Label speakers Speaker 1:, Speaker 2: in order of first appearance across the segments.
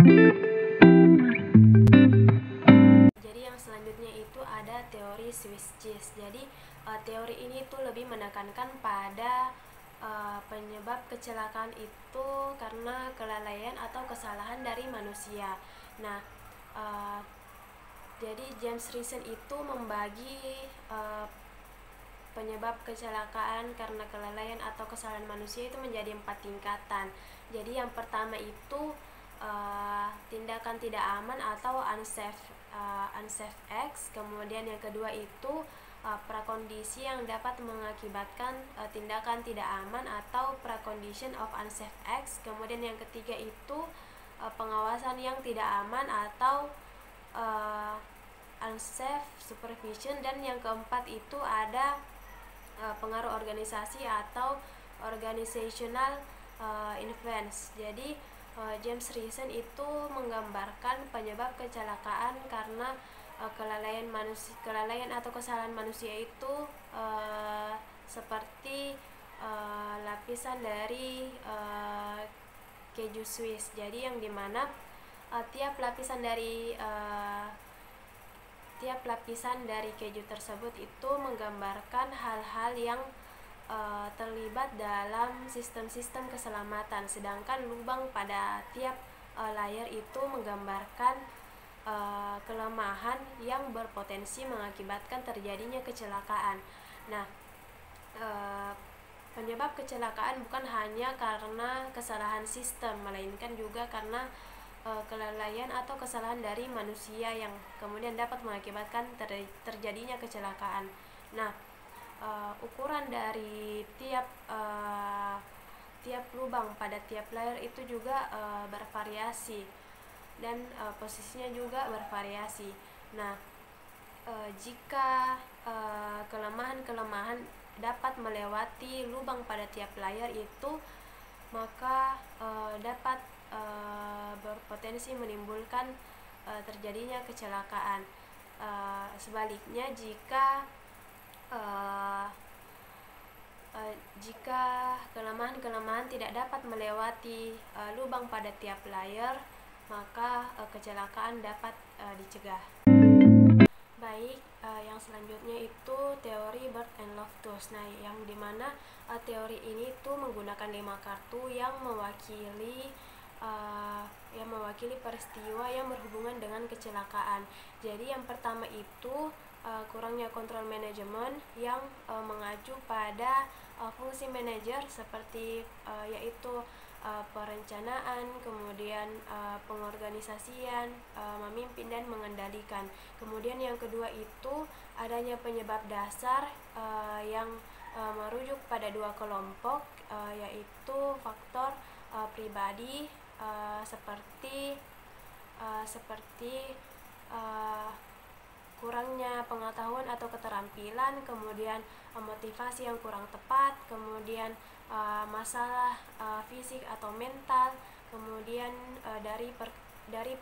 Speaker 1: Jadi yang selanjutnya itu ada teori Swiss cheese. Jadi teori ini tuh lebih menekankan pada penyebab kecelakaan itu karena kelalaian atau kesalahan dari manusia. Nah, jadi James Reason itu membagi penyebab kecelakaan karena kelalaian atau kesalahan manusia itu menjadi 4 tingkatan. Jadi yang pertama itu tindakan tidak aman atau unsafe acts. Kemudian yang kedua itu prakondisi yang dapat mengakibatkan tindakan tidak aman atau precondition of unsafe acts. Kemudian yang ketiga itu pengawasan yang tidak aman atau unsafe supervision. Dan yang keempat itu ada pengaruh organisasi atau organizational influence. Jadi James Reason itu menggambarkan penyebab kecelakaan karena kelalaian atau kesalahan manusia itu seperti lapisan dari keju Swiss. Jadi yang dimana tiap lapisan dari keju tersebut itu menggambarkan hal-hal yang terlibat dalam sistem-sistem keselamatan, sedangkan lubang pada tiap layer itu menggambarkan kelemahan yang berpotensi mengakibatkan terjadinya kecelakaan. Nah, penyebab kecelakaan bukan hanya karena kesalahan sistem, melainkan juga karena kelalaian atau kesalahan dari manusia yang kemudian dapat mengakibatkan terjadinya kecelakaan. Nah, ukuran dari tiap lubang pada tiap layer itu juga bervariasi dan posisinya juga bervariasi. Nah, jika kelemahan-kelemahan dapat melewati lubang pada tiap layer itu, maka dapat berpotensi menimbulkan terjadinya kecelakaan. Sebaliknya, jika kelemahan-kelemahan tidak dapat melewati lubang pada tiap layer, maka kecelakaan dapat dicegah. Baik, yang selanjutnya itu teori Bird and Love Tools. Nah, yang dimana teori ini tuh menggunakan 5 kartu yang mewakili peristiwa yang berhubungan dengan kecelakaan. Jadi yang pertama itu kurangnya kontrol manajemen yang mengacu pada fungsi manajer seperti yaitu perencanaan, kemudian pengorganisasian, memimpin dan mengendalikan. Kemudian yang kedua itu adanya penyebab dasar yang merujuk pada 2 kelompok, yaitu faktor pribadi seperti kurangnya pengetahuan atau keterampilan, kemudian motivasi yang kurang tepat, kemudian masalah fisik atau mental, kemudian dari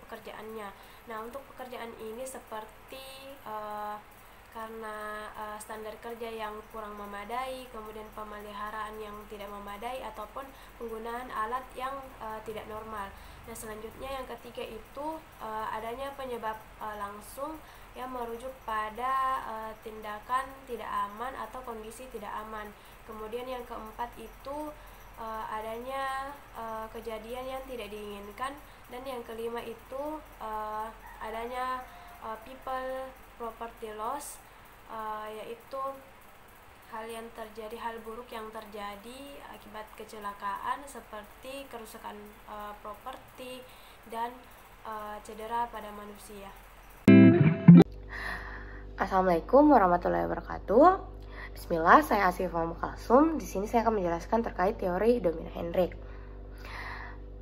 Speaker 1: pekerjaannya. Nah, untuk pekerjaan ini seperti karena standar kerja yang kurang memadai, kemudian pemeliharaan yang tidak memadai, ataupun penggunaan alat yang tidak normal. Nah, selanjutnya yang ketiga itu adanya penyebab langsung yang merujuk pada tindakan tidak aman atau kondisi tidak aman. Kemudian yang keempat itu adanya kejadian yang tidak diinginkan. Dan yang kelima itu adanya people property loss, yaitu hal buruk yang terjadi akibat kecelakaan seperti kerusakan properti dan cedera pada manusia.
Speaker 2: Assalamualaikum warahmatullahi wabarakatuh. Bismillah, saya Asifah Mukalsum. Di sini saya akan menjelaskan terkait teori domino Hendrik.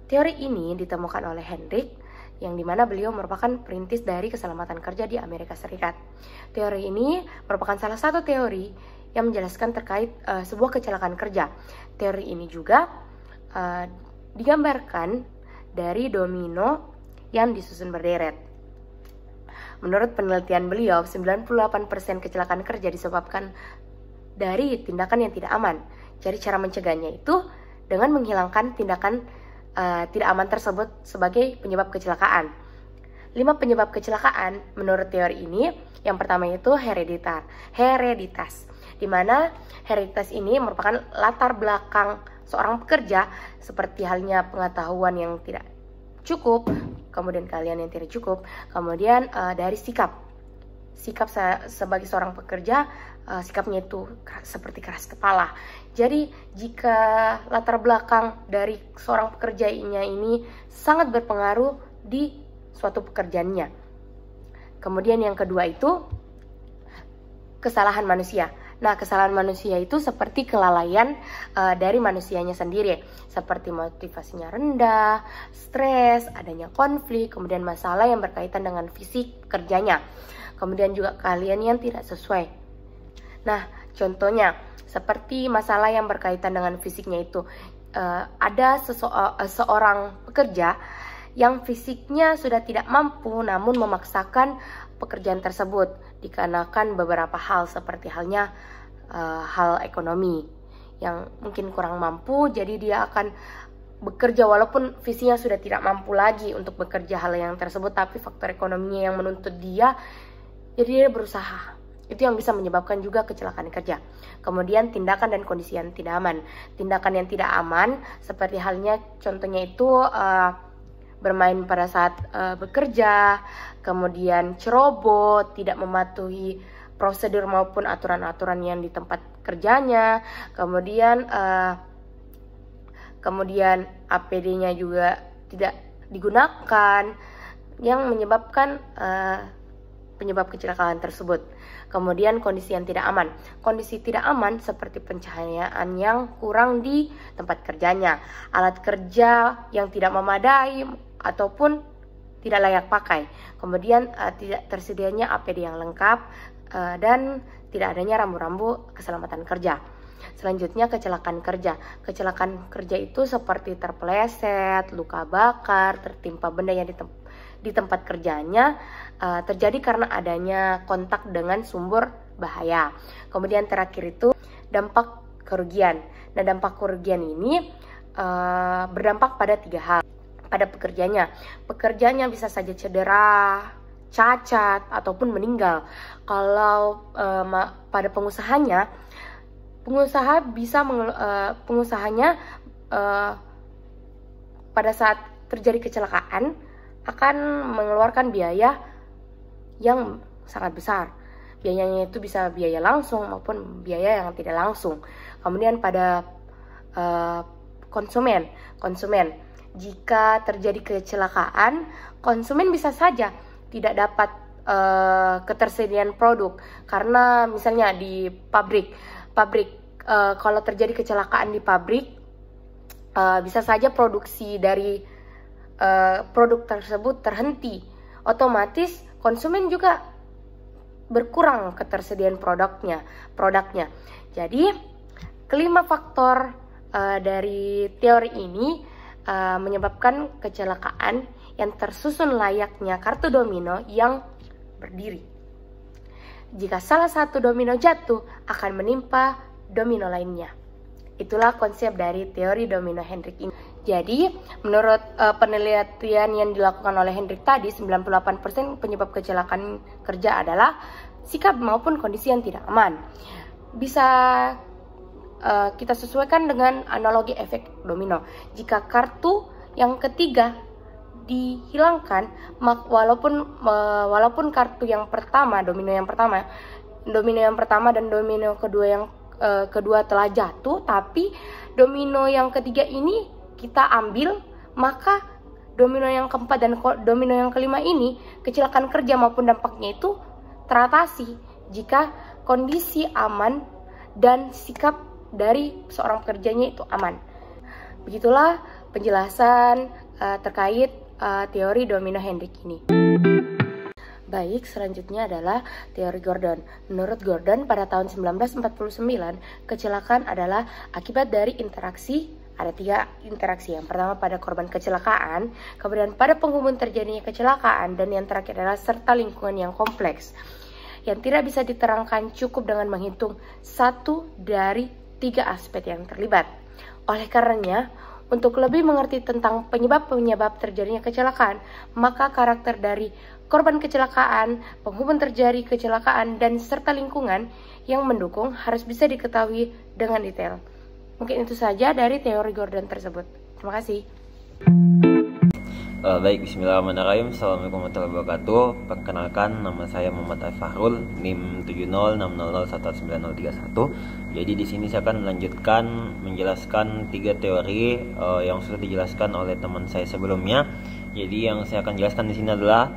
Speaker 2: Teori ini ditemukan oleh Hendrik, yang dimana beliau merupakan perintis dari keselamatan kerja di Amerika Serikat. Teori ini merupakan salah satu teori yang menjelaskan terkait sebuah kecelakaan kerja. Teori ini juga digambarkan dari domino yang disusun berderet. Menurut penelitian beliau, 98% kecelakaan kerja disebabkan dari tindakan yang tidak aman. Jadi cara mencegahnya itu dengan menghilangkan tindakan tidak aman tersebut sebagai penyebab kecelakaan. 5 penyebab kecelakaan menurut teori ini, yang pertama itu hereditas, di mana hereditas ini merupakan latar belakang seorang pekerja, seperti halnya pengetahuan yang tidak cukup, kemudian keahlian yang tidak cukup, kemudian dari sikap sebagai seorang pekerja, sikapnya itu seperti keras kepala. Jadi jika latar belakang dari seorang pekerjanya ini sangat berpengaruh di suatu pekerjaannya. Kemudian yang kedua itu kesalahan manusia. Nah, kesalahan manusia itu seperti kelalaian dari manusianya sendiri, seperti motivasinya rendah, stres, adanya konflik, kemudian masalah yang berkaitan dengan fisik kerjanya, kemudian juga keahlian yang tidak sesuai. Nah, contohnya seperti masalah yang berkaitan dengan fisiknya itu, ada seorang pekerja yang fisiknya sudah tidak mampu namun memaksakan pekerjaan tersebut dikarenakan beberapa hal, seperti halnya hal ekonomi yang mungkin kurang mampu, jadi dia akan bekerja walaupun fisiknya sudah tidak mampu lagi untuk bekerja hal yang tersebut, tapi faktor ekonominya yang menuntut dia, jadi dia berusaha. Itu yang bisa menyebabkan juga kecelakaan kerja. Kemudian tindakan dan kondisi yang tidak aman. Tindakan yang tidak aman seperti halnya contohnya itu bermain pada saat bekerja, kemudian ceroboh, tidak mematuhi prosedur maupun aturan-aturan yang di tempat kerjanya, kemudian APD-nya juga tidak digunakan, yang menyebabkan penyebab kecelakaan tersebut. Kemudian kondisi yang tidak aman. Kondisi tidak aman seperti pencahayaan yang kurang di tempat kerjanya, alat kerja yang tidak memadai ataupun tidak layak pakai, kemudian tidak tersedianya APD yang lengkap, dan tidak adanya rambu-rambu keselamatan kerja. Selanjutnya kecelakaan kerja. Kecelakaan kerja itu seperti terpeleset, luka bakar, tertimpa benda yang di tempat kerjanya, terjadi karena adanya kontak dengan sumber bahaya. Kemudian terakhir itu dampak kerugian. Nah, dampak kerugian ini berdampak pada 3 hal pada pekerjanya. Pekerjanya bisa saja cedera, cacat, ataupun meninggal. Kalau pada pengusahanya pada saat terjadi kecelakaan akan mengeluarkan biaya yang sangat besar. Biayanya itu bisa biaya langsung maupun biaya yang tidak langsung. Kemudian pada konsumen, jika terjadi kecelakaan, konsumen bisa saja tidak dapat ketersediaan produk, karena misalnya di pabrik kalau terjadi kecelakaan di pabrik, bisa saja produksi dari produk tersebut terhenti, otomatis konsumen juga berkurang ketersediaan produknya. Jadi kelima faktor dari teori ini menyebabkan kecelakaan yang tersusun layaknya kartu domino yang berdiri. Jika salah satu domino jatuh, akan menimpa domino lainnya. Itulah konsep dari teori domino Hendrik ini. Jadi, menurut penelitian yang dilakukan oleh Hendrik tadi, 98% penyebab kecelakaan kerja adalah sikap maupun kondisi yang tidak aman. Bisa kita sesuaikan dengan analogi efek domino. Jika kartu yang ketiga dihilangkan, walaupun kartu yang pertama, domino yang pertama dan domino kedua telah jatuh, tapi domino yang ketiga ini kita ambil, maka domino yang keempat dan domino yang kelima ini, kecelakaan kerja maupun dampaknya itu teratasi jika kondisi aman dan sikap dari seorang pekerjanya itu aman. Begitulah penjelasan terkait teori domino Hendrik ini. Baik, selanjutnya adalah teori Gordon. Menurut Gordon, pada tahun 1949, kecelakaan adalah akibat dari interaksi. Ada 3 interaksi. Yang pertama pada korban kecelakaan, kemudian pada penghubung terjadinya kecelakaan, dan yang terakhir adalah serta lingkungan yang kompleks, yang tidak bisa diterangkan cukup dengan menghitung 1 dari 3 aspek yang terlibat. Oleh karenanya, Untuk lebih mengerti tentang penyebab-penyebab terjadinya kecelakaan, maka karakter dari korban kecelakaan, penghubung terjadi kecelakaan, dan serta lingkungan yang mendukung harus bisa diketahui dengan detail. Mungkin itu saja dari teori Gordon tersebut. Terima kasih.
Speaker 3: Baik, bismillahirrahmanirrahim. Assalamualaikum warahmatullahi wabarakatuh. Perkenalkan, nama saya Muhammad Fahrul, NIM 7060119031. Jadi di sini saya akan menjelaskan 3 teori yang sudah dijelaskan oleh teman saya sebelumnya. Jadi yang saya akan jelaskan di sini adalah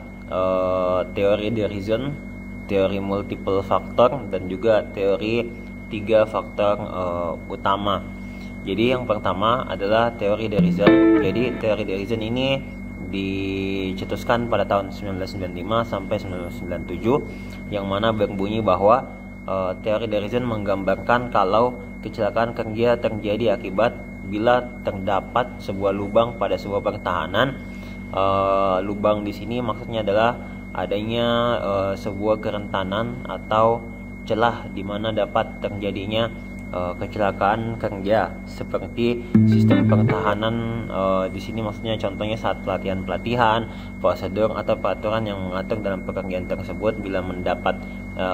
Speaker 3: teori the reason, teori multiple factor, dan juga teori 3 faktor utama. Jadi yang pertama adalah teori the reason. Jadi teori the reason ini dicetuskan pada tahun 1995 sampai 1997, yang mana berbunyi bahwa teori the reason menggambarkan kalau kecelakaan kerja terjadi akibat bila terdapat sebuah lubang pada sebuah pertahanan. Lubang di sini maksudnya adalah adanya sebuah kerentanan atau celah di mana dapat terjadinya kecelakaan kerja, seperti sistem pertahanan. Di sini maksudnya contohnya saat pelatihan, prosedur atau peraturan yang mengatur dalam pekerjaan tersebut bila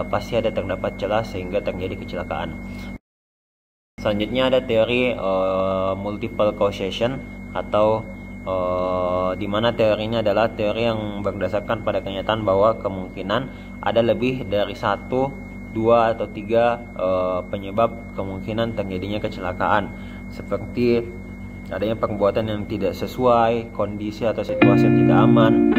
Speaker 3: pasti terdapat celah sehingga terjadi kecelakaan. Selanjutnya ada teori multiple causation, atau di mana teori ini adalah teori yang berdasarkan pada kenyataan bahwa kemungkinan ada lebih dari 1, 2 atau 3 penyebab kemungkinan terjadinya kecelakaan, seperti adanya perbuatan yang tidak sesuai, kondisi atau situasi yang tidak aman,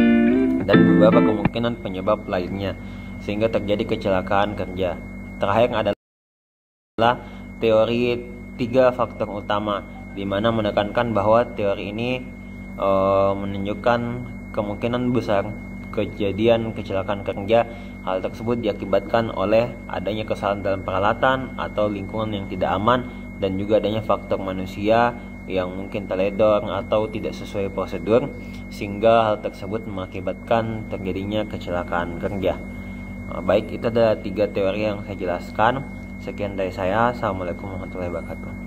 Speaker 3: dan beberapa kemungkinan penyebab lainnya sehingga terjadi kecelakaan kerja. Terakhir adalah teori 3 faktor utama, di mana menekankan bahwa teori ini menunjukkan kemungkinan besar kejadian kecelakaan kerja. Hal tersebut diakibatkan oleh adanya kesalahan dalam peralatan atau lingkungan yang tidak aman, dan juga adanya faktor manusia yang mungkin teledor atau tidak sesuai prosedur, sehingga hal tersebut mengakibatkan terjadinya kecelakaan kerja. Baik, itu ada 3 teori yang saya jelaskan. Sekian dari saya. Assalamualaikum warahmatullahi wabarakatuh.